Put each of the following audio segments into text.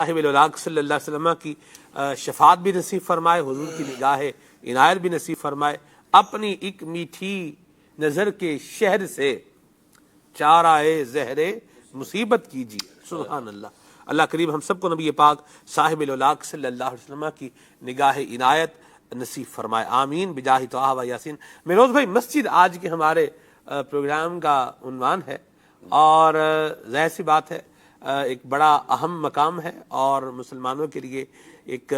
صاحب الولاق صلی اللہ علیہ وسلم کی شفاعت بھی نصیب فرمائے، حضور کی نگاہ عنایت بھی نصیب فرمائے، اپنی ایک میٹھی نظر کے شہر سے چارہ زہر مصیبت کیجیے۔ سبحان اللہ۔ اللہ کریم ہم سب کو نبی پاک صاحب الولاق صلی اللہ علیہ وسلم کی نگاہ عنایت نصیب فرمائے، آمین بجاہ طہ و یاسین۔ میروز بھائی، مسجد آج کے ہمارے پروگرام کا عنوان ہے، اور ظاہر سی بات ہے ایک بڑا اہم مقام ہے اور مسلمانوں کے لیے ایک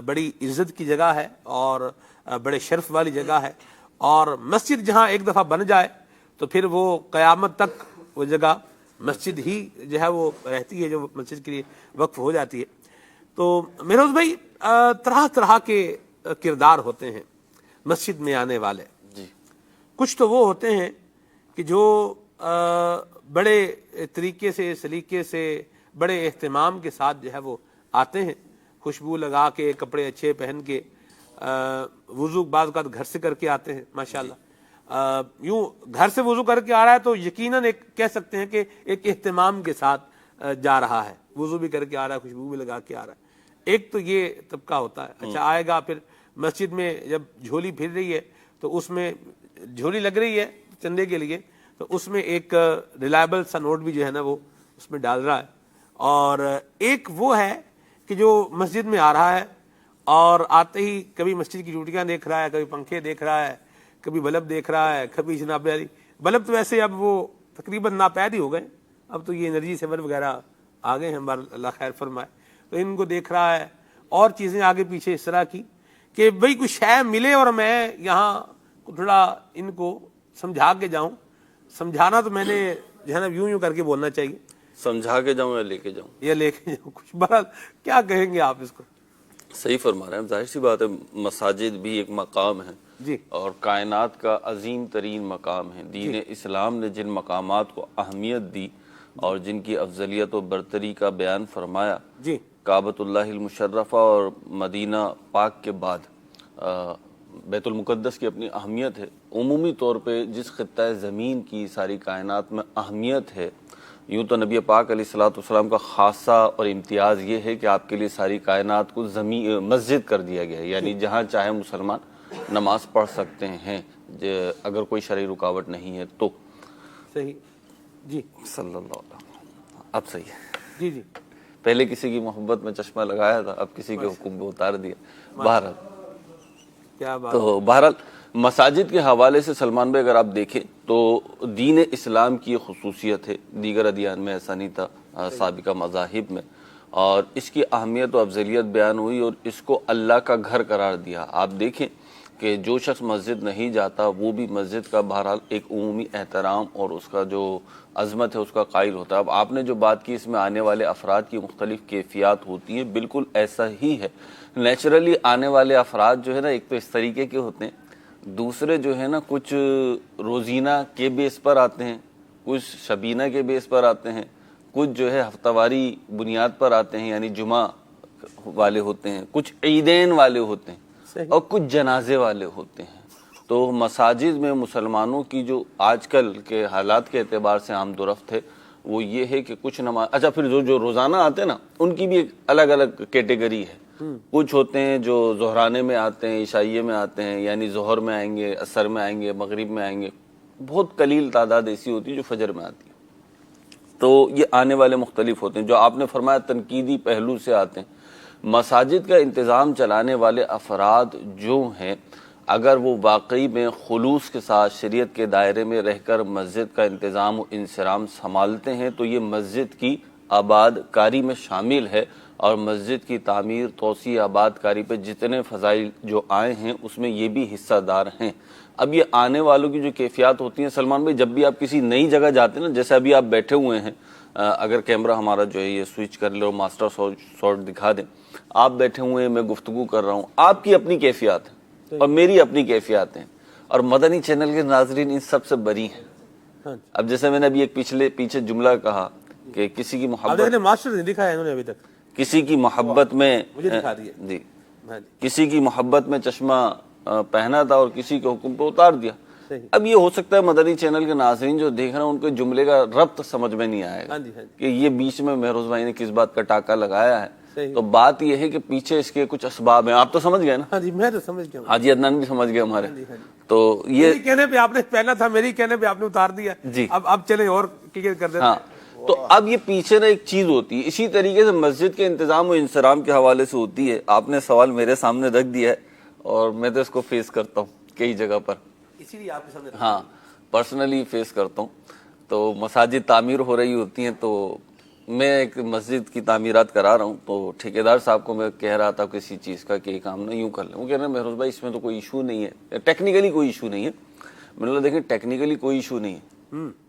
بڑی عزت کی جگہ ہے اور بڑے شرف والی جگہ ہے، اور مسجد جہاں ایک دفعہ بن جائے تو پھر وہ قیامت تک وہ جگہ مسجد ہی جو ہے وہ رہتی ہے، جو مسجد کے لیے وقف ہو جاتی ہے۔ تو میروز بھائی، طرح طرح کے کردار ہوتے ہیں مسجد میں آنے والے۔ جی، کچھ تو وہ ہوتے ہیں کہ جو بڑے طریقے سے، سلیقے سے، بڑے اہتمام کے ساتھ جو ہے وہ آتے ہیں، خوشبو لگا کے، کپڑے اچھے پہن کے، وضو بعض اوقات گھر سے کر کے آتے ہیں ماشاءاللہ۔ یوں گھر سے وضو کر کے آ رہا ہے تو یقیناً ایک کہہ سکتے ہیں کہ ایک اہتمام کے ساتھ جا رہا ہے، وضو بھی کر کے آ رہا ہے، خوشبو بھی لگا کے آ رہا ہے۔ ایک تو یہ طبقہ ہوتا ہے۔ اچھا، آئے گا پھر مسجد میں جب جھولی پھر رہی ہے تو اس میں جھولی لگ رہی ہے چندے کے لیے، تو اس میں ایک ریلائبل سا نوٹ بھی جو ہے نا وہ اس میں ڈال رہا ہے۔ اور ایک وہ ہے کہ جو مسجد میں آ رہا ہے اور آتے ہی کبھی مسجد کی ڈیوٹیاں دیکھ رہا ہے، کبھی پنکھے دیکھ رہا ہے، کبھی بلب دیکھ رہا ہے، کبھی جناب علی بلب تو ویسے اب وہ تقریباً ناپید ہی ہو گئے، اب تو یہ انرجی سیور وغیرہ آ گئے ہیں، اللہ خیر فرمائے، تو ان کو دیکھ رہا ہے اور چیزیں آگے پیچھے اس طرح کی کہ بھئی کوئی شے ملے اور میں یہاں تھوڑا ان کو سمجھا کے جاؤں۔ سمجھانا تو میں نے جو ہے نا یوں کر کے بولنا چاہیے، سمجھا کے جاؤں یا لے کے جاؤں؟ یا لے کے جاؤں، کچھ بہرحال کیا کہیں گے آپ اس کو؟ صحیح فرما رہے ہیں، ظاہر سی بات ہے مساجد بھی ایک مقام ہے جی، اور کائنات کا عظیم ترین مقام ہے۔ دین اسلام نے جن مقامات کو اہمیت دی اور جن کی افضلیت و برتری کا بیان فرمایا، جی، کعبۃ اللہ المشرفہ اور مدینہ پاک کے بعد بیت المقدس کی اپنی اہمیت ہے۔ عمومی طور پہ جس خطہ زمین کی ساری کائنات میں اہمیت ہے، یوں تو نبی پاک علیہ الصلوۃ والسلام کا خاصہ اور امتیاز یہ ہے کہ آپ کے لیے ساری کائنات کو مسجد کر دیا گیا ہے، یعنی جہاں چاہے مسلمان نماز پڑھ سکتے ہیں اگر کوئی شرعی رکاوٹ نہیں ہے تو۔ صحیح، جی، صلی اللہ علیہ وسلم۔ اب صحیح ہے، جی، جی، پہلے کسی کی محبت میں چشمہ لگایا تھا، اب کسی کے حکم پہ اتار دیا۔ بہرحال کیا بات۔ تو بہرحال مساجد کے حوالے سے سلمان بھائی اگر آپ دیکھیں تو دین اسلام کی خصوصیت ہے، دیگر ادیان میں ایسا نہیں تھا، سابقہ مذاہب میں، اور اس کی اہمیت و افضلیت بیان ہوئی اور اس کو اللہ کا گھر قرار دیا۔ آپ دیکھیں کہ جو شخص مسجد نہیں جاتا وہ بھی مسجد کا بہرحال ایک عمومی احترام اور اس کا جو عظمت ہے اس کا قائل ہوتا ہے۔ اب آپ نے جو بات کی اس میں آنے والے افراد کی مختلف کیفیات ہوتی ہیں، بالکل ایسا ہی ہے۔ نیچرلی آنے والے افراد جو ہے نا ایک تو اس طریقے کے ہوتے ہیں، دوسرے جو ہے نا کچھ روزینہ کے بیس پر آتے ہیں، کچھ شبینہ کے بیس پر آتے ہیں، کچھ جو ہے ہفتہ واری بنیاد پر آتے ہیں یعنی جمعہ والے ہوتے ہیں، کچھ عیدین والے ہوتے ہیں اور کچھ جنازے والے ہوتے ہیں۔ تو مساجد میں مسلمانوں کی جو آج کل کے حالات کے اعتبار سے عام درفت ہے وہ یہ ہے کہ کچھ نماز، اچھا پھر جو روزانہ آتے ہیں نا ان کی بھی ایک الگ الگ کیٹیگری ہے۔ کچھ ہوتے ہیں جو ظہرانے میں آتے ہیں، عشائیے میں آتے ہیں، یعنی ظہر میں آئیں گے، عصر میں آئیں گے، مغرب میں آئیں گے، بہت قلیل تعداد ایسی ہوتی ہے جو فجر میں آتی ہے۔ تو یہ آنے والے مختلف ہوتے ہیں۔ جو آپ نے فرمایا تنقیدی پہلو سے آتے ہیں، مساجد کا انتظام چلانے والے افراد جو ہیں اگر وہ واقعی میں خلوص کے ساتھ شریعت کے دائرے میں رہ کر مسجد کا انتظام و انصرام سنبھالتے ہیں تو یہ مسجد کی آباد کاری میں شامل ہے، اور مسجد کی تعمیر، توسیع، آباد کاری پہ جتنے فضائل جو آئے ہیں اس میں یہ بھی حصہ دار ہیں۔ اب یہ آنے والوں کی جو کیفیات ہوتی ہیں سلمان بھائی، جب بھی آپ کسی نئی جگہ جاتے ہیں نا، جیسے ابھی آپ بیٹھے ہوئے ہیں، اگر کیمرہ ہمارا جو ہے یہ سوئچ کر لے اور ماسٹر شاٹ دکھا دیں، آپ بیٹھے ہوئے ہیں، میں گفتگو کر رہا ہوں، آپ کی اپنی کیفیات ہیں اور میری اپنی کیفیات ہیں، اور مدنی چینل کے ناظرین ان سب سے بری ہیں۔ اب جیسے میں نے ابھی ایک پیچھے جملہ کہا کہ کسی کی محبت، ماسٹر نہیں دکھا ہے انہوں نے ابھی تک، کسی کی محبت میں مجھے دکھا دیا جی، کسی کی محبت میں چشمہ پہنا تھا اور کسی کے حکم پہ اتار دیا۔ اب یہ ہو سکتا ہے مدنی چینل کے ناظرین جو دیکھ رہے ہیں ان کو جملے کا ربط سمجھ میں نہیں آئے گا کہ یہ بیچ میں مہروز بھائی نے کس بات کا ٹاکا لگایا ہے. تو بات یہ ہے کہ پیچھے اس کے کچھ اسباب ہیں. آپ تو سمجھ گئے نا؟ ہاں جی میں تو سمجھ گیا. حاجی عدنان بھی سمجھ گئے ہمارے. تو یہ میری کہنے پہ آپ نے پہنا تھا, میری کہنے پہ آپ نے اتار دیا جی. اب چلیں اور کلیئر کر دیتے. ہاں تو اب یہ پیچھے نا ایک چیز ہوتی ہے. اسی طریقے سے مسجد کے انتظام و انصرام کے حوالے سے ہوتی ہے. آپ نے سوال میرے سامنے رکھ دیا ہے اور میں تو اس کو فیس کرتا ہوں کئی جگہ پر, اسی لیے آپ کے سامنے. ہاں پرسنلی فیس کرتا ہوں. تو مساجد تعمیر ہو رہی ہوتی ہیں تو میں ایک مسجد کی تعمیرات کرا رہا ہوں, تو ٹھیکیدار صاحب کو میں کہہ رہا تھا کسی چیز کا کہ یہ کام نہ یوں کر لیں. وہ کہہ رہے ہیں مہروز بھائی اس میں تو کوئی ایشو نہیں ہے, ٹیکنیکلی کوئی ایشو نہیں ہے. میں نے کہا دیکھیں ٹیکنیکلی کوئی ایشو نہیں ہے,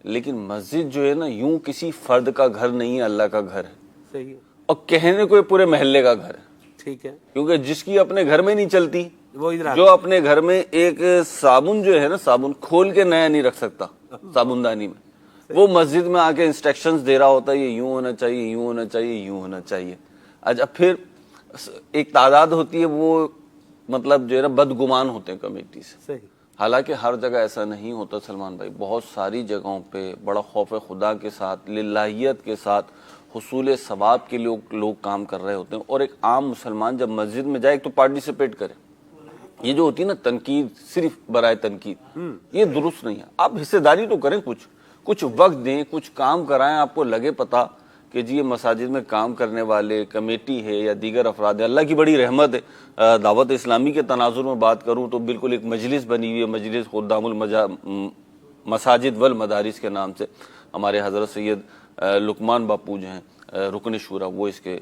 لیکن مسجد جو ہے نا یوں کسی فرد کا گھر نہیں ہے, اللہ کا گھر ہے. صحیح ہے. اور کہنے کو پورے محلے کا گھر ہے. ٹھیک ہے. کیونکہ جس کی اپنے گھر میں نہیں چلتی, وہ ادھر جو اپنے گھر میں ایک صابن جو ہے نا, صابن کھول کے نیا نہیں رکھ سکتا صابن دانی میں, وہ مسجد میں آ کے انسٹرکشنز دے رہا ہوتا ہے یہ یوں ہونا چاہیے, یوں ہونا چاہیے, یوں ہونا چاہیے. اچھا پھر ایک تعداد ہوتی ہے وہ مطلب جو ہے نا بدگمان ہوتے ہیں کمیٹی سے. صحیح. حالانکہ ہر جگہ ایسا نہیں ہوتا سلمان بھائی. بہت ساری جگہوں پہ بڑا خوف خدا کے ساتھ, للہیت کے ساتھ, حصول ثواب کے لوگ کام کر رہے ہوتے ہیں. اور ایک عام مسلمان جب مسجد میں جائے ایک تو پارٹیسپیٹ کرے. یہ جو ہوتی ہے نا تنقید صرف برائے تنقید, یہ درست نہیں ہے. آپ حصے داری تو کریں, کچھ وقت دیں, کچھ کام کرائیں. آپ کو لگے پتا کہ جی یہ مساجد میں کام کرنے والے کمیٹی ہے یا دیگر افراد ہے, اللہ کی بڑی رحمت ہے. دعوت اسلامی کے تناظر میں بات کروں تو بالکل ایک مجلس بنی ہوئی ہے, مجلس خدام المساجد والمدارس کے نام سے. ہمارے حضرت سید لقمان باپو جو ہیں رکن شورا, وہ اس کے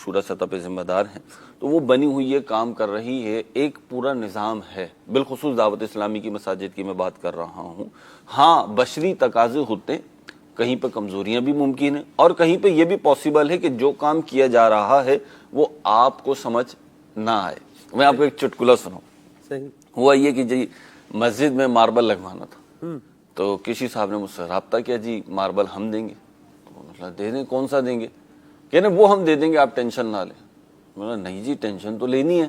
شورا سطح پہ ذمہ دار ہیں. تو وہ بنی ہوئی ہے, کام کر رہی ہے, ایک پورا نظام ہے. بالخصوص دعوت اسلامی کی مساجد کی میں بات کر رہا ہوں. ہاں بشری تقاضے ہوتے ہیں, کہیں پہ کمزوریاں بھی ممکن ہیں, اور کہیں پہ یہ بھی پاسبل ہے کہ جو کام کیا جا رہا ہے وہ آپ کو سمجھ نہ آئے. میں آپ کو ایک چٹکلا سناؤں. صحیح. ہوا یہ کہ جی مسجد میں ماربل لگوانا تھا, تو کسی صاحب نے مجھ سے رابطہ کیا, جی ماربل ہم دیں گے. دے دیں, کون سا دیں گے؟ کہ وہ ہم دے دیں گے, آپ ٹینشن نہ لیں. میں نے نہیں جی ٹینشن تو لینی ہے.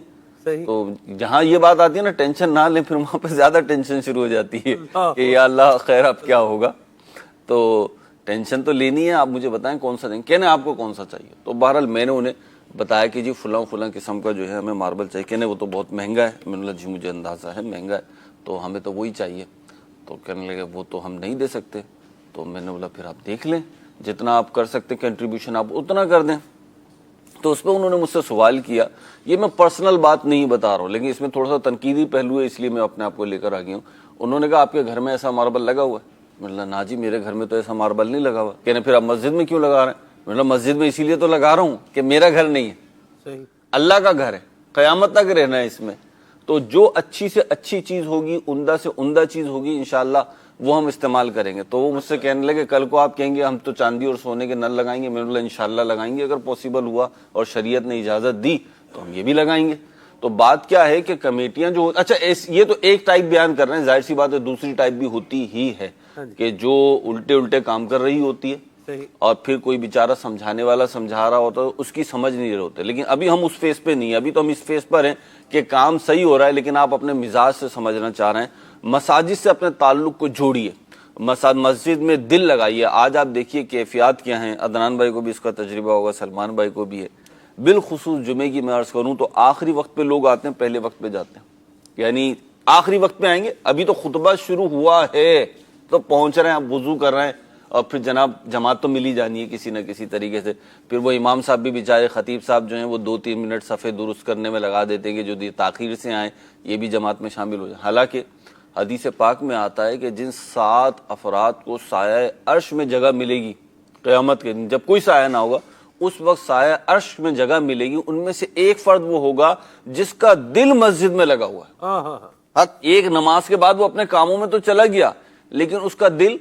تو جہاں یہ بات آتی ہے نا ٹینشن نہ لیں, پھر وہاں پہ زیادہ ٹینشن شروع ہو جاتی ہے کہ یا اللہ خیر اب کیا ہوگا. تو ٹینشن تو لینی ہے, آپ مجھے بتائیں کون سا دیں گے. کہنے آپ کو کون سا چاہیے. تو بہرحال میں نے انہیں بتایا کہ جی فلاں قسم کا جو ہے ہمیں ماربل چاہیے. کہنے وہ تو بہت مہنگا ہے. میں نے بولا جی مجھے اندازہ ہے مہنگا ہے, تو ہمیں تو وہی چاہیے. تو کہنے لگے وہ تو ہم نہیں دے سکتے. تو میں نے بولا پھر آپ دیکھ لیں, جتنا آپ کر سکتے کنٹریبیوشن آپ اتنا کر دیں. تو اس پہ انہوں نے مجھ سے سوال کیا. یہ میں پرسنل بات نہیں بتا رہا ہوں, لیکن اس میں تھوڑا سا تنقیدی پہلو ہے, اس لیے میں اپنے آپ کو لے کر آ گیا ہوں. انہوں نے کہا آپ کے گھر میں ایسا ماربل لگا ہوا ہے؟ میں نے کہا نا جی میرے گھر میں تو ایسا ماربل نہیں لگا ہوا. کہنے پھر آپ مسجد میں کیوں لگا رہے ہیں؟ میں نے کہا مسجد میں اسی لیے تو لگا رہا ہوں کہ میرا گھر نہیں ہے, صحیح, اللہ کا گھر ہے, قیامت تک رہنا ہے اس میں. تو جو اچھی سے اچھی چیز ہوگی, عمدہ سے عمدہ چیز ہوگی, انشاءاللہ وہ ہم استعمال کریں گے. تو وہ مجھ سے کہنے لگے کل کو آپ کہیں گے ہم تو چاندی اور سونے کے نل لگائیں گے. میں نے بولا انشاءاللہ لگائیں گے, اگر پاسبل ہوا اور شریعت نے اجازت دی تو ہم یہ بھی لگائیں گے. تو بات کیا ہے کہ کمیٹیاں جو, اچھا یہ تو ایک ٹائپ بیان کر رہے ہیں, ظاہر سی بات ہے دوسری ٹائپ بھی ہوتی ہی ہے کہ جو الٹے کام کر رہی ہوتی ہے, اور پھر کوئی بیچارہ سمجھانے والا سمجھا رہا ہوتا ہے, اس کی سمجھ نہیں رہے ہوتے. لیکن ابھی ہم اس فیس پہ نہیں, ابھی تو ہم اس فیس پر ہیں کہ کام صحیح ہو رہا ہے, لیکن آپ اپنے مزاج سے سمجھنا چاہ رہے ہیں. مساجد سے اپنے تعلق کو جوڑیے, مسجد میں دل لگائیے. آج آپ دیکھیے کیفیات کیا ہیں, عدنان بھائی کو بھی اس کا تجربہ ہوگا, سلمان بھائی کو بھی ہے. بالخصوص جمعے کی میں عرض کروں تو آخری وقت پہ لوگ آتے ہیں, پہلے وقت پہ جاتے ہیں. یعنی آخری وقت پہ آئیں گے, ابھی تو خطبہ شروع ہوا ہے تو پہنچ رہے ہیں, آپ وضو کر رہے ہیں, اور پھر جناب جماعت تو ملی جانی ہے کسی نہ کسی طریقے سے. پھر وہ امام صاحب بھی بیچارے, خطیب صاحب جو ہیں وہ 2-3 منٹ صفحے درست کرنے میں لگا دیتے ہیں کہ جو تاخیر سے آئیں یہ بھی جماعت میں شامل ہو جائیں. حالانکہ حدیث پاک میں آتا ہے کہ جن 7 افراد کو سایہ عرش میں جگہ ملے گی قیامت کے دن, جب کوئی سایہ نہ ہوگا اس وقت سایہ عرش میں جگہ ملے گی, ان میں سے ایک فرد وہ ہوگا جس کا دل مسجد میں لگا ہوا ہے. ایک نماز کے بعد وہ اپنے کاموں میں تو چلا گیا, لیکن اس کا دل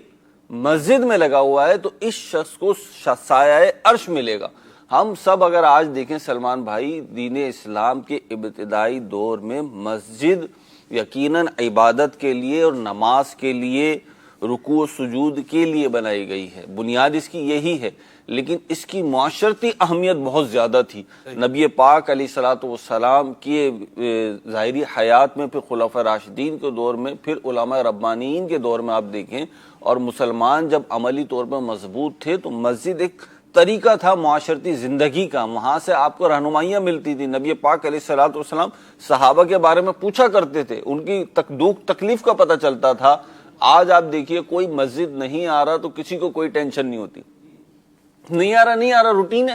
مسجد میں لگا ہوا ہے, تو اس شخص کو سایہ عرش ملے گا. ہم سب اگر آج دیکھیں سلمان بھائی, دین اسلام کے ابتدائی دور میں مسجد یقیناً عبادت کے لیے اور نماز کے لیے رکوع و سجود کے لیے بنائی گئی ہے، بنیاد اس کی یہی ہے، لیکن اس کی معاشرتی اہمیت بہت زیادہ تھی۔ نبی پاک علیہ الصلوۃ والسلام کی ظاہری حیات میں، پھر خلفاء راشدین کے دور میں، پھر علماء ربانیین کے دور میں آپ دیکھیں، اور مسلمان جب عملی طور پر مضبوط تھے تو مسجد ایک طریقہ تھا معاشرتی زندگی کا، وہاں سے آپ کو رہنمائیاں ملتی تھی۔ نبی پاک علیہ الصلوۃ والسلام صحابہ کے بارے میں پوچھا کرتے تھے، ان کی دکھ تکلیف کا پتہ چلتا تھا۔ آج آپ دیکھیے کوئی مسجد نہیں آ رہا تو کسی کو کوئی ٹینشن نہیں ہوتی، نہیں آ رہا روٹین ہے،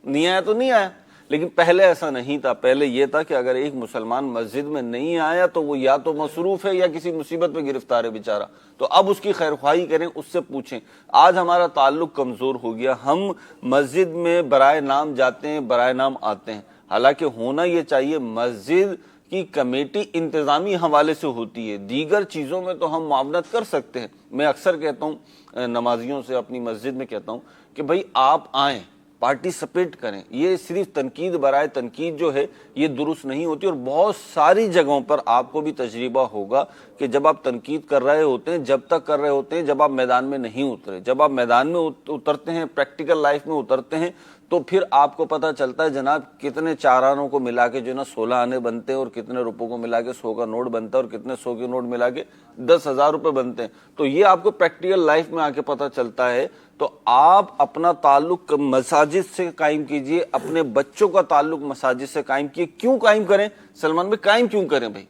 نہیں آیا تو نہیں آیا۔ لیکن پہلے ایسا نہیں تھا، پہلے یہ تھا کہ اگر ایک مسلمان مسجد میں نہیں آیا تو وہ یا تو مصروف ہے یا کسی مصیبت میں گرفتار ہے بیچارہ، تو اب اس کی خیر خواہی کریں، اس سے پوچھیں۔ آج ہمارا تعلق کمزور ہو گیا، ہم مسجد میں برائے نام جاتے ہیں، برائے نام آتے ہیں، حالانکہ ہونا یہ چاہیے مسجد کی کمیٹی انتظامی حوالے سے ہوتی ہے، دیگر چیزوں میں تو ہم معاونت کر سکتے ہیں۔ میں اکثر کہتا ہوں نمازیوں سے اپنی مسجد میں کہتا ہوں کہ بھائی آپ آئیں، پارٹیسپیٹ کریں، یہ صرف تنقید برائے تنقید جو ہے یہ درست نہیں ہوتی، اور بہت ساری جگہوں پر آپ کو بھی تجربہ ہوگا کہ جب آپ تنقید کر رہے ہوتے ہیں، جب تک کر رہے ہوتے ہیں جب آپ میدان میں نہیں اترے، جب آپ میدان میں اترتے ہیں، پریکٹیکل لائف میں اترتے ہیں، تو پھر آپ کو پتہ چلتا ہے جناب کتنے 4 آنوں کو ملا کے جو نا 16 آنے بنتے ہیں، اور کتنے روپوں کو ملا کے 100 کا نوٹ بنتا ہے، اور کتنے 100 کے نوٹ ملا کے 10,000 روپے بنتے ہیں۔ تو یہ آپ کو پریکٹیکل لائف میں آ کے پتہ چلتا ہے۔ تو آپ اپنا تعلق مساجد سے قائم کیجئے، اپنے بچوں کا تعلق مساجد سے قائم کیجئے۔ کیوں قائم کریں سلمان بھائی، قائم کیوں کریں بھائی؟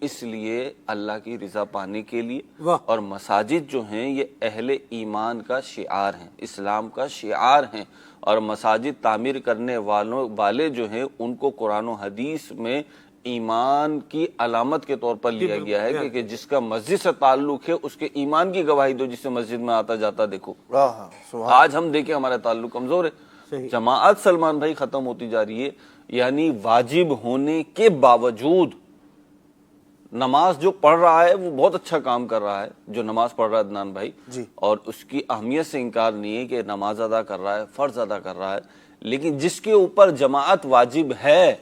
اس لیے اللہ کی رضا پانے کے لیے، اور مساجد جو ہیں یہ اہل ایمان کا شعار ہیں، اسلام کا شعار ہیں، اور مساجد تعمیر کرنے والے جو ہیں ان کو قرآن و حدیث میں ایمان کی علامت کے طور پر لیا گیا ہے کہ جس کا مسجد سے تعلق ہے اس کے ایمان کی گواہی دو، جس سے مسجد میں آتا جاتا دیکھو۔ آج ہم دیکھیں ہمارا تعلق کمزور ہے، جماعت سلمان بھائی ختم ہوتی جا رہی ہے، یعنی واجب ہونے کے باوجود نماز جو پڑھ رہا ہے وہ بہت اچھا کام کر رہا ہے، جو نماز پڑھ رہا ہے عدنان بھائی، اور اس کی اہمیت سے انکار نہیں ہے کہ نماز ادا کر رہا ہے، فرض ادا کر رہا ہے، لیکن جس کے اوپر جماعت واجب ہے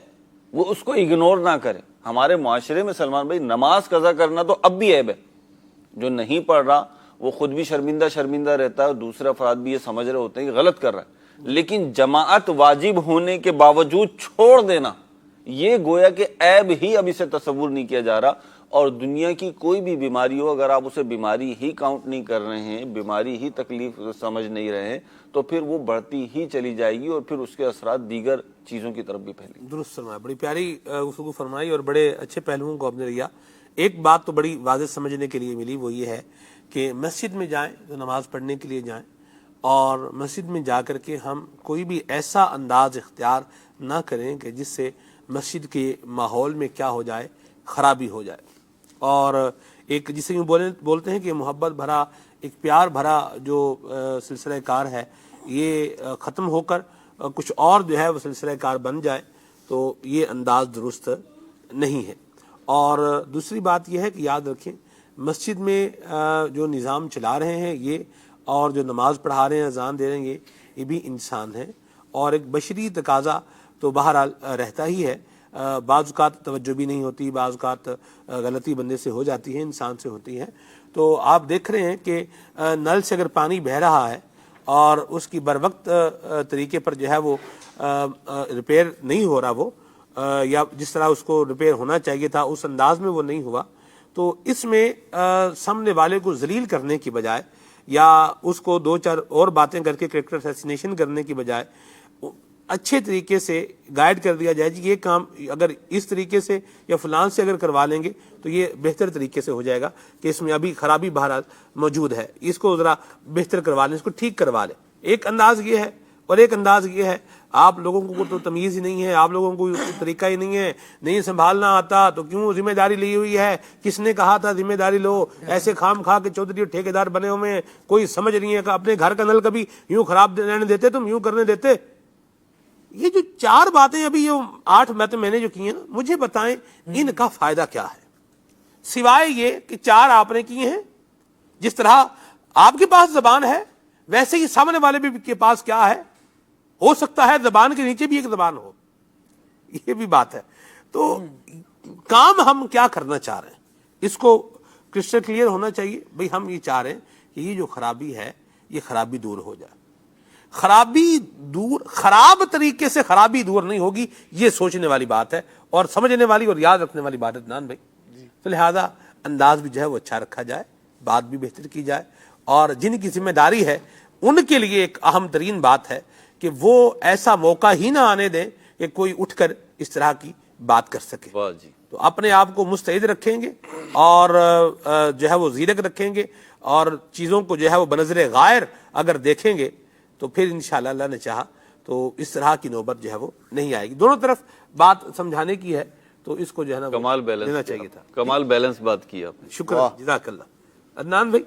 وہ اس کو اگنور نہ کرے۔ ہمارے معاشرے میں سلمان بھائی نماز قضا کرنا تو اب بھی عیب ہے، جو نہیں پڑھ رہا وہ خود بھی شرمندہ رہتا ہے، اور دوسرے افراد بھی یہ سمجھ رہے ہوتے ہیں کہ غلط کر رہا ہے، لیکن جماعت واجب ہونے کے باوجود چھوڑ دینا یہ گویا کہ عیب ہی اب اسے تصور نہیں کیا جا رہا۔ اور دنیا کی کوئی بھی بیماری ہو، اگر آپ اسے بیماری ہی کاؤنٹ نہیں کر رہے ہیں، بیماری ہی تکلیف سمجھ نہیں رہے ہیں، تو پھر وہ بڑھتی ہی چلی جائے گی، اور پھر اس کے اثرات دیگر چیزوں کی طرف بھی پھیلیں گے۔ درست فرمایا، بڑی پیاری گفتگو فرمائی، اور بڑے اچھے پہلوؤں کو آپ نے لیا۔ ایک بات تو بڑی واضح سمجھنے کے لیے ملی، وہ یہ ہے کہ مسجد میں جائیں تو نماز پڑھنے کے لیے جائیں، اور مسجد میں جا کر کے ہم کوئی بھی ایسا انداز اختیار نہ کریں کہ جس سے مسجد کے ماحول میں کیا ہو جائے، خرابی ہو جائے، اور ایک جسے یوں بولتے ہیں کہ محبت بھرا، ایک پیار بھرا جو سلسلہ کار ہے یہ ختم ہو کر کچھ اور جو ہے وہ سلسلہ کار بن جائے، تو یہ انداز درست نہیں ہے۔ اور دوسری بات یہ ہے کہ یاد رکھیں مسجد میں جو نظام چلا رہے ہیں یہ، اور جو نماز پڑھا رہے ہیں، اذان دے رہے ہیں، یہ بھی انسان ہے، اور ایک بشری تقاضا تو بہرحال رہتا ہی ہے۔ بعض اوقات توجہ بھی نہیں ہوتی، بعض اوقات غلطی بندے سے ہو جاتی ہے، انسان سے ہوتی ہے۔ تو آپ دیکھ رہے ہیں کہ نل سے اگر پانی بہہ رہا ہے اور اس کی بر وقت طریقے پر جو ہے وہ ریپیئر نہیں ہو رہا، وہ یا جس طرح اس کو ریپیئر ہونا چاہیے تھا اس انداز میں وہ نہیں ہوا، تو اس میں سامنے والے کو ذلیل کرنے کی بجائے یا اس کو 2-4 اور باتیں کر کے کریکٹر اسیسینیشن کرنے کی بجائے اچھے طریقے سے گائیڈ کر دیا جائے کہ یہ کام اگر اس طریقے سے یا فلان سے اگر کروا لیں گے تو یہ بہتر طریقے سے ہو جائے گا، کہ اس میں ابھی خرابی بہرحال موجود ہے، اس کو ذرا بہتر کروا لیں، اس کو ٹھیک کروا لیں۔ ایک انداز یہ ہے، اور ایک انداز یہ ہے آپ لوگوں کو تو تمیز ہی نہیں ہے، آپ لوگوں کو طریقہ ہی نہیں ہے، نہیں سنبھالنا آتا تو کیوں ذمہ داری لی ہوئی ہے، کس نے کہا تھا ذمہ داری لو، ایسے خام کھا کے چودھری اور ٹھیکیدار بنے ہوئے ہیں، کوئی سمجھ نہیں ہے کہ اپنے گھر کا نل کبھی یوں خراب رہنے دیتے، تم یوں کرنے دیتے۔ یہ جو 4 باتیں ابھی یہ 8 باتیں میں نے جو کی ہیں نا، مجھے بتائیں ان کا فائدہ کیا ہے، سوائے یہ کہ 4 آپ نے کیے ہیں۔ جس طرح آپ کے پاس زبان ہے ویسے ہی سامنے والے بھی کے پاس کیا ہے، ہو سکتا ہے زبان کے نیچے بھی ایک زبان ہو، یہ بھی بات ہے۔ تو کام ہم کیا کرنا چاہ رہے ہیں، اس کو کرسٹل کلیئر ہونا چاہیے بھئی ہم یہ چاہ رہے ہیں کہ یہ جو خرابی ہے یہ خرابی دور ہو جائے. خرابی دور، خراب طریقے سے خرابی دور نہیں ہوگی، یہ سوچنے والی بات ہے اور سمجھنے والی اور یاد رکھنے والی بات ہے عدنان بھائی. تو لہذا انداز بھی جو ہے وہ اچھا رکھا جائے، بات بھی بہتر کی جائے، اور جن کی ذمہ داری ہے ان کے لیے ایک اہم ترین بات ہے کہ وہ ایسا موقع ہی نہ آنے دیں کہ کوئی اٹھ کر اس طرح کی بات کر سکے. واہ جی. تو اپنے آپ کو مستعد رکھیں گے اور جو ہے وہ زیرک رکھیں گے اور چیزوں کو جو ہے وہ بنظر غائر اگر دیکھیں گے تو پھر انشاءاللہ اللہ نے چاہا تو اس طرح کی نوبت جو ہے وہ نہیں آئے گی. دونوں طرف بات سمجھانے کی ہے تو اس کو جو ہے نا کمال دینا بیلنس چاہیے تھا. کمال بیلنس بات کی آپ نے. شکریہ، جزاک اللہ. عدنان بھائی